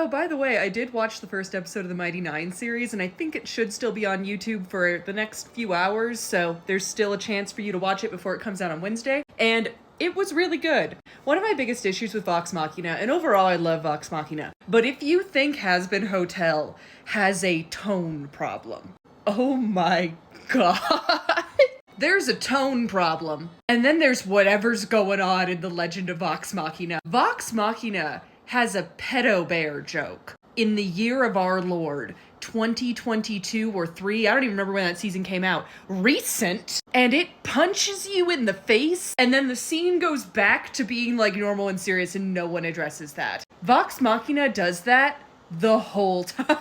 Oh, by the way, I did watch the first episode of the Mighty Nein series, and I think it should still be on YouTube for the next few hours, so there's still a chance for you to watch it before it comes out on Wednesday. And it was really good. One of my biggest issues with Vox Machina, and overall I love Vox Machina, but if you think Hazbin Hotel has a tone problem, oh my god. There's a tone problem. And then there's whatever's going on in The Legend of Vox Machina. Vox Machina has a pedo bear joke in the year of our Lord, 2022 or 3, I don't even remember when that season came out, recent, and it punches you in the face, and then the scene goes back to being like normal and serious and no one addresses that. Vox Machina does that the whole time.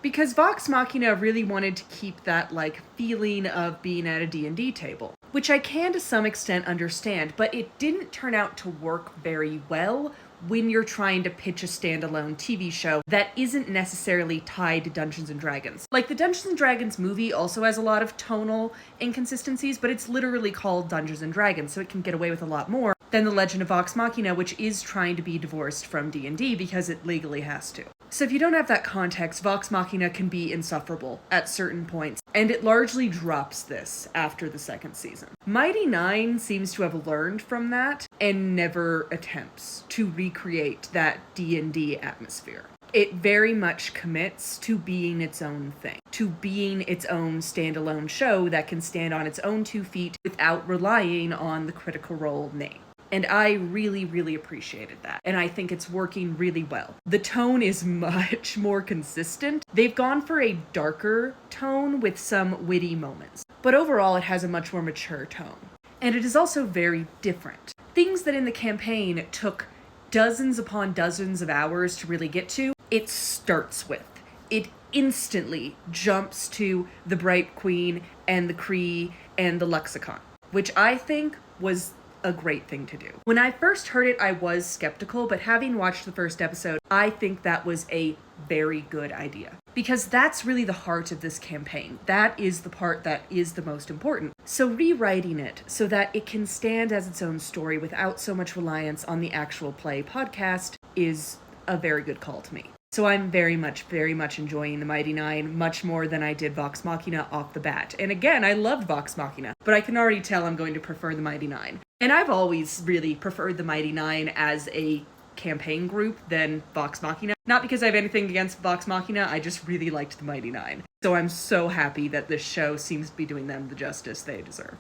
Because Vox Machina really wanted to keep that, like, feeling of being at a D&D table. Which I can to some extent understand, but it didn't turn out to work very well when you're trying to pitch a standalone TV show that isn't necessarily tied to Dungeons & Dragons. Like, the Dungeons & Dragons movie also has a lot of tonal inconsistencies, but it's literally called Dungeons & Dragons, so it can get away with a lot more than The Legend of Vox Machina, which is trying to be divorced from D&D because it legally has to. So if you don't have that context, Vox Machina can be insufferable at certain points, and it largely drops this after the second season. Mighty Nein seems to have learned from that and never attempts to recreate that D&D atmosphere. It very much commits to being its own thing, to being its own standalone show that can stand on its own 2 feet without relying on the Critical Role name. And I really, really appreciated that. And I think it's working really well. The tone is much more consistent. They've gone for a darker tone with some witty moments. But overall, it has a much more mature tone. And it is also very different. Things that in the campaign took dozens upon dozens of hours to really get to, it starts with. It instantly jumps to the Bright Queen and the Cree and the Lexicon, which I think was a great thing to do. When I first heard it, I was skeptical, but having watched the first episode, I think that was a very good idea. Because that's really the heart of this campaign. That is the part that is the most important. So rewriting it so that it can stand as its own story without so much reliance on the actual play podcast is a very good call to me. So I'm very much enjoying the Mighty Nein, much more than I did Vox Machina off the bat. And again, I loved Vox Machina, but I can already tell I'm going to prefer the Mighty Nein. And I've always really preferred the Mighty Nein as a campaign group than Vox Machina. Not because I have anything against Vox Machina, I just really liked the Mighty Nein. So I'm so happy that this show seems to be doing them the justice they deserve.